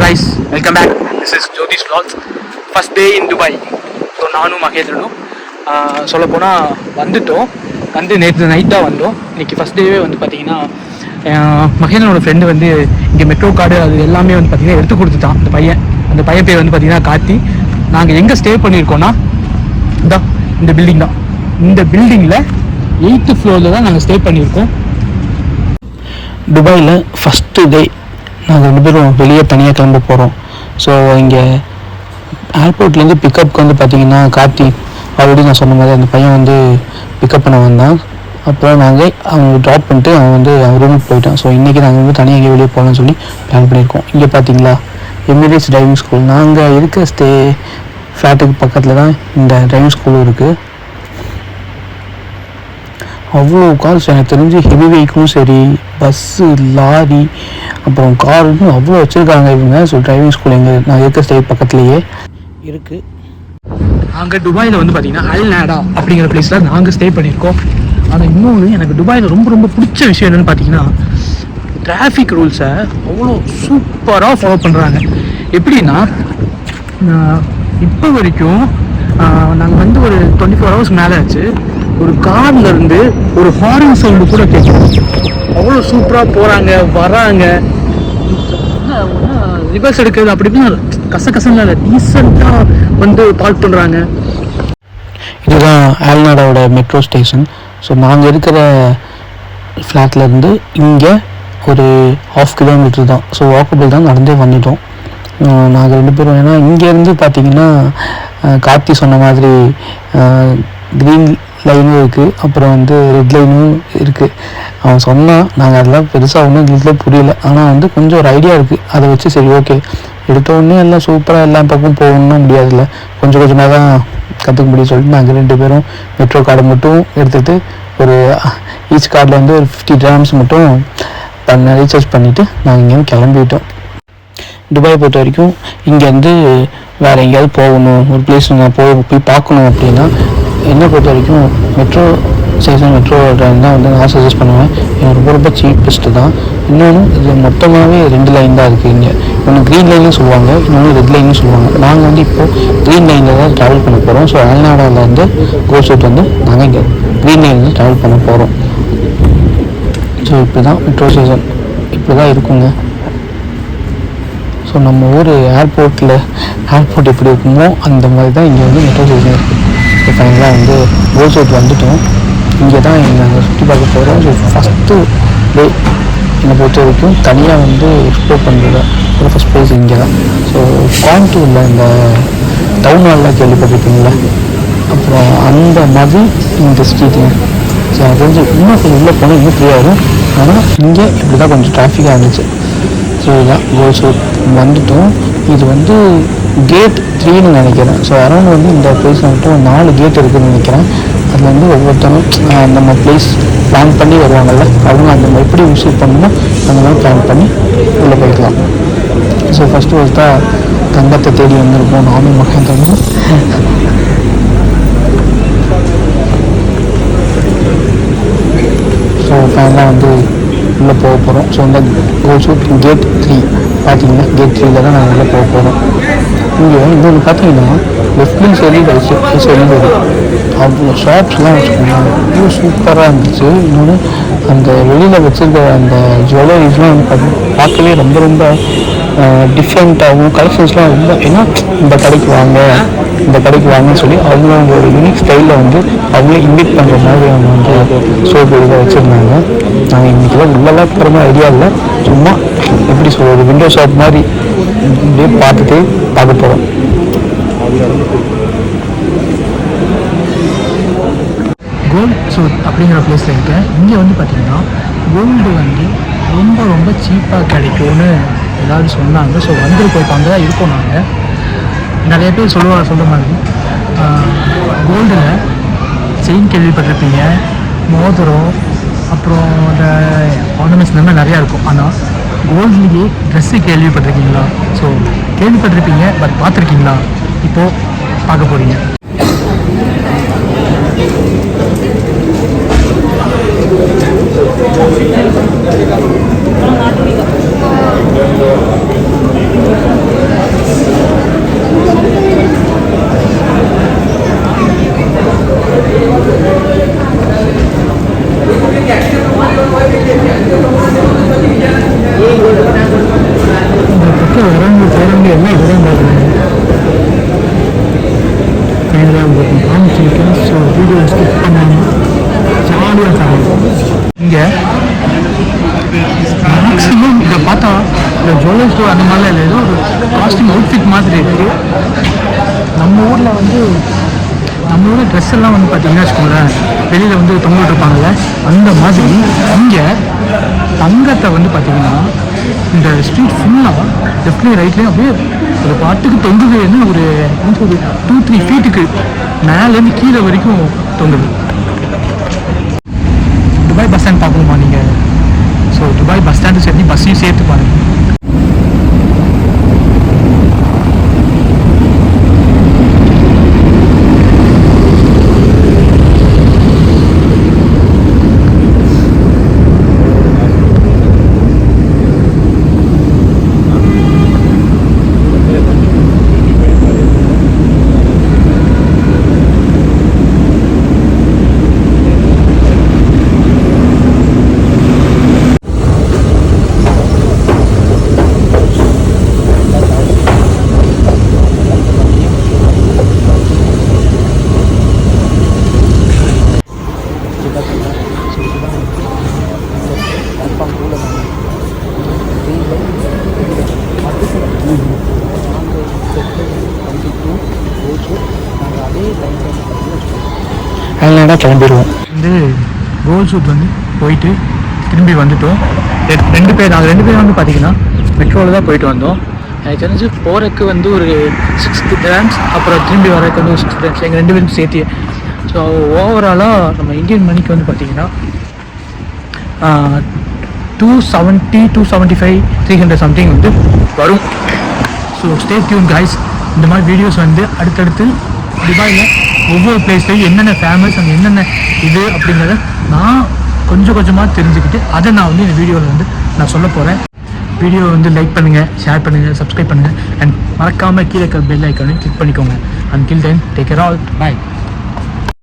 guys, welcome back. This is Jyotish Vlogs. First day in Dubai. So நானும் மகேந்திரனும் சொல்லப்போனால் வந்து நேற்று நைட்டாக வந்தோம். இன்றைக்கி ஃபஸ்ட் டேவே வந்து பார்த்தீங்கன்னா மகேந்திரனோட ஃப்ரெண்டு வந்து இங்கே மெட்ரோ கார்டு அது எல்லாமே வந்து பார்த்திங்கன்னா எடுத்து கொடுத்துட்டான். அந்த பையன் பேர் வந்து பார்த்திங்கன்னா கார்த்தி. நாங்கள் எங்கே ஸ்டே பண்ணியிருக்கோன்னா இந்த பில்டிங் தான். இந்த பில்டிங்கில் 8th ஃப்ளோரில் தான் நாங்கள் ஸ்டே பண்ணியிருக்கோம். துபாயில் ஃபஸ்ட்டு டே நாங்கள் 2 பேரும் வெளியே தனியாக கிளம்ப போகிறோம். ஸோ இங்கே ஏர்போர்ட்லேருந்து பிக்கப்புக்கு வந்து பார்த்திங்கன்னா கார்த்தி ஆல்ரெடி நான் சொன்ன மாதிரி அந்த பையன் வந்து பிக்கப் பண்ண வந்தான். அப்புறம் நாங்கள் அவங்க ட்ராப் பண்ணிட்டு அவன் வந்து அவன் ரூமுக்கு போயிட்டான். ஸோ இன்றைக்கி நாங்கள் வந்து தனியாக எங்கே வெளியே போகலான்னு சொல்லி பிளான் பண்ணியிருக்கோம். இங்கே பார்த்தீங்களா எமிரேட்ஸ் டிரைவிங் ஸ்கூல். நாங்கள் இருக்க ஃப்ளாட்டுக்கு பக்கத்தில் தான் இந்த டிரைவிங் ஸ்கூலும் இருக்குது. அவ்வளோ கார்ஸ் எனக்கு தெரிஞ்சு ஹெவி வெஹிக்கிளும் சரி, பஸ்ஸு, லாரி, அப்புறம் காருன்னு அவ்வளோ வச்சுருக்காங்க இவங்க. ஸோ டிரைவிங் ஸ்கூல் நான் இருக்க பக்கத்துலேயே இருக்குது. நாங்கள் துபாயில் வந்து பார்த்திங்கன்னா அல் நாடா அப்படிங்கிற பிளேஸில் நாங்கள் ஸ்டே பண்ணியிருக்கோம். ஆனால் இன்னொன்று எனக்கு துபாயில் ரொம்ப ரொம்ப பிடிச்ச விஷயம் என்னென்னு பார்த்தீங்கன்னா டிராஃபிக் ரூல்ஸை அவ்வளோ சூப்பராக ஃபாலோ பண்ணுறாங்க. எப்படின்னா இப்போ வரைக்கும் நாங்கள் வந்து ஒரு 24 hours மேலே ஆச்சு, ஒரு கார்லேருந்து ஒரு ஹார்ன் சவுண்டு கூட கேட்கும். அவ்வளோ சூப்பராக போகிறாங்க வராங்க. ரிவர்ஸ் எடுக்கிறது அப்படின்னு கசகசன்னு இல்லை, டீசெண்டாக வந்து பார்க் பண்ணுறாங்க. இதுதான் ஆல்நாடாவோட மெட்ரோ ஸ்டேஷன். ஸோ நாங்கள் இருக்கிற ஃப்ளாட்லேருந்து இங்கே ஒரு 1/2 கிலோமீட்டர் தான். ஸோ வாக்கபிள் தான், நடந்தே வந்துட்டோம் நாங்கள் 2 பேரும். ஏன்னா இங்கேருந்து பார்த்தீங்கன்னா கார்த்தி சொன்ன மாதிரி க்ரீன் லைனும் இருக்குது, அப்புறம் வந்து ரெட் லைனும் இருக்குது. அவன் சொன்னான், நாங்கள் அதெல்லாம் பெருசாக ஒன்றும் எங்களுக்கு புரியல. ஆனால் வந்து கொஞ்சம் ஒரு ஐடியா இருக்குது. அதை வச்சு சரி ஓகே எடுத்தோடனே எல்லாம் சூப்பராக எல்லா பக்கம் போகணும்னு முடியாதுல்ல, கொஞ்சம் கொஞ்சமாக தான் கற்றுக்க முடியும் சொல்லிட்டு நாங்கள் 2 பேரும் மெட்ரோ கார்டை மட்டும் எடுத்துகிட்டு ஒரு ஈச் கார்டில் வந்து ஒரு 50 dirhams மட்டும் ரீசார்ஜ் பண்ணிவிட்டு நாங்கள் இங்கேயும் கிளம்பிட்டோம். துபாய் பொறுத்த வரைக்கும் இங்கேருந்து வேறு எங்கேயாவது போகணும், ஒரு பிளேஸ் நான் போய் பார்க்கணும் அப்படின்னா என்னை பொறுத்த வரைக்கும் மெட்ரோ ஸ்டேஷன் மெட்ரோ ட்ரெயின் தான் வந்து நான் சஜஸ்ட் பண்ணுவேன். எனக்கு ரொம்ப ரொம்ப சீப்பஸ்ட்டு தான். இன்னொன்று இது மொத்தமாகவே 2 லைன் தான் இருக்குது இங்கே. ஒன்று க்ரீன் லைன்னு சொல்லுவாங்க, இன்னொன்று ரெட் லைன்னு சொல்லுவாங்க. நாங்கள் வந்து இப்போது க்ரீன் லைனில் தான் ட்ராவல் பண்ண போகிறோம். ஸோ அல்நாடாவிலேருந்து கோல்சூட் வந்து நாங்கள் இங்கே க்ரீன் லைனில் ட்ராவல் பண்ண போகிறோம். ஸோ இப்படி தான் மெட்ரோ ஸ்டேஷன் இப்படி தான் இருக்குங்க. ஸோ நம்ம ஊர் ஏர்போர்ட் எப்படி இருக்குமோ அந்த மாதிரி தான் இங்கே வந்து மெட்ரோ ஸ்டேஷன் இருக்குது. ஸோ ஃபைனலாக வந்து கோல்சூட் வந்துவிட்டோம். இங்கே தான் நாங்கள் சுற்றி பார்க்க போகிறோம். ஸோ ஃபஸ்ட்டு டே என்னை பொறுத்த வரைக்கும் தனியாக வந்து எக்ஸ்ப்ளோர் பண்ணுறது ஒரு ஃபஸ்ட் ப்ளேஸ் இங்கே தான். ஸோ கோயம்புத்தூரில் இந்த டவுன் ஹால்லாம் கேள்விப்பட்டிருப்பீங்களா, அப்புறம் அந்த மாதிரி இந்த ஸ்ட்ரீட்டுங்க. ஸோ அது வந்து இன்னும் கொஞ்சம் உள்ளே போனால் இன்னும் ஃப்ரீயாக வரும். ஆனால் இங்கே இப்படி தான் கொஞ்சம் டிராஃபிக்காக இருந்துச்சு. ஸோ இதுதான் கோல்சூட் வந்துவிட்டோம். இது வந்து கேட் 3ன்னு நினைக்கிறேன். ஸோ அரௌண்ட் வந்து இந்த பிளேஸ் மட்டும் 4 கேட் இருக்குதுன்னு நினைக்கிறேன். அதில் வந்து ஒவ்வொருத்தரும் நம்ம பிளேஸ் பிளான் பண்ணி வருவாங்கள்ல, அவங்க அந்த எப்படி விசிட் பண்ணணுமோ அந்த மாதிரி பிளான் பண்ணி உள்ளே போய்க்கலாம். ஸோ ஃபஸ்ட்டு தங்கத்தை தேடி வந்திருக்கோம் நானும் மகேந்திரனும். ஸோ ஃபைனலாக வந்து உள்ளே போக போகிறோம். ஸோ இந்த கோல்சூட் கேட் 3 பார்த்தீங்கன்னா கேட் 3ல் தான் நாங்கள் உள்ளே போக போகிறோம். இங்கே இன்னொன்று பார்த்தீங்கன்னா லெஃப்ட்லேயும் சரி ரைட் சைடும் சரி அவ்வளோ ஷாப்ஸ்லாம் வச்சுக்கோங்க, அவ்வளோ சூப்பராக இருந்துச்சு. இன்னொன்று அந்த வெளியில் வச்சுருக்க அந்த ஜுவல்லரிஸ்லாம் வந்து பார்க்கவே ரொம்ப ரொம்ப டிஃப்ரெண்ட்டாகவும் கலெக்ஷன்ஸ்லாம் ரொம்ப, ஏன்னா இந்த கடைக்கு வாங்கன்னு சொல்லி அவங்க ஒரு யூனிக் ஸ்டைலில் வந்து அவங்களே இன்வைட் பண்ணுற மாதிரி அவங்க வந்து ஷோபேடியில் வச்சுருந்தாங்க. நாங்கள் இன்றைக்கெல்லாம் உள்ளெல்லாம் போகிற ஐடியா இல்லை, சும்மா எப்படி சொல்கிறது விண்டோ ஷாப் மாதிரி இப்படியே பார்க்க போகிறோம். கோல்சூட் அப்படிங்கிற பிளேஸில் இருக்கேன். இங்கே வந்து பார்த்திங்கன்னா கோல்டு வந்து ரொம்ப ரொம்ப சீப்பாக கிடைக்கும்னு எல்லோரும் சொன்னாங்க. ஸோ வந்துருக்கோம், இப்போ அங்கே தான் இருக்கோம். நாங்கள் நிறைய பேர் சொல்கிற மாதிரி கோல்டில் செயின் கேள்விப்பட்டிருப்பீங்க, மோதிரம், அப்புறம் இந்த ஆர்னமெண்ட்ஸ் இந்த மாதிரி நிறையா இருக்கும். ஆனால் கோல்ட்லேயே ட்ரெஸ்ஸு கேள்விப்பட்டிருக்கீங்களா? ஸோ கேள்விப்பட்டிருப்பீங்க, பட் பார்த்துருக்கீங்களா? இப்போது பார்க்க போகிறீங்க. பேருந்து எல்லாம் இதுதான் பார்க்குறேன். ஃபைனலாக உங்களுக்கு காமிச்சிருக்கேன். ஸோ வீடியோ ஸ்கிப் பண்ணாமல் ஜாலியாக தரணும். இங்கே மேக்ஸிமம் இதை பார்த்தா இந்த ஜுவல்லரி ஸ்டோர் அந்த மாதிரிலாம் இல்லை, ஏதோ ஒரு காஸ்டியூம் அவுட்ஃபிட் மாதிரி இருக்குது. நம்ம ஊரில் ட்ரெஸ் எல்லாம் வந்து பார்த்தீங்கன்னா வச்சுக்கோங்களேன், வெளியில் வந்து தொங்கிட்டு இருப்பாங்கல்ல, அந்த மாதிரி இங்கே தங்கத்தை வந்து பார்த்தீங்கன்னா இந்த ஸ்ட்ரீட் ஃபுல்லாக லெஃப்ட்லேயும் ரைட்லேயும் அப்படியே ஒரு பாட்டுக்கு தொங்குதுன்னு ஒரு 2-3 ஃபீட்டுக்கு மேலேருந்து கீழே வரைக்கும் தொங்குது. துபாய் பஸ் ஸ்டாண்ட் பார்க்கணுமா நீங்கள்? ஸோ துபாய் பஸ் ஸ்டாண்டு சரி, பஸ்ஸையும் சேர்த்து பாருங்கள். அதனால கிளம்பிடுவோம். வந்து கோல் ஷூட் வந்து போயிட்டு திரும்பி வந்துட்டோம். ரெண்டு பேர் வந்து பார்த்தீங்கன்னா மெட்ரோவில் தான் போயிட்டு வந்தோம். எனக்கு தெரிஞ்சு போகிறதுக்கு வந்து ஒரு 60 dirhams, அப்புறம் திரும்பி வரதுக்கு வந்து ஒரு 60 dirhams, எங்கள் 2 பேரும் சேர்த்து. ஸோ ஓவராலாக நம்ம இந்தியன் மணிக்கு வந்து பார்த்தீங்கன்னா 270, 275, 300 சம்திங் வந்து வரும். So stay tune guys. இந்த மாதிரி வீடியோஸ் வந்து அடுத்தடுத்து துபாயில் ஒவ்வொரு பிளேஸ்லையும் என்னென்ன ஃபேமஸ், அங்கே என்னென்ன இது அப்படிங்கிறத நான் கொஞ்சம் கொஞ்சமாக தெரிஞ்சுக்கிட்டு அதை நான் வந்து இந்த வீடியோவில் வந்து நான் சொல்ல போகிறேன். வீடியோ வந்து லைக் பண்ணுங்கள், ஷேர் பண்ணுங்கள், சப்ஸ்கிரைப் பண்ணுங்கள், அண்ட் மறக்காமல் கீழே இருக்க பெல் ஐக்கானையும் கிளிக் பண்ணிக்கோங்க. And till then take care all, by.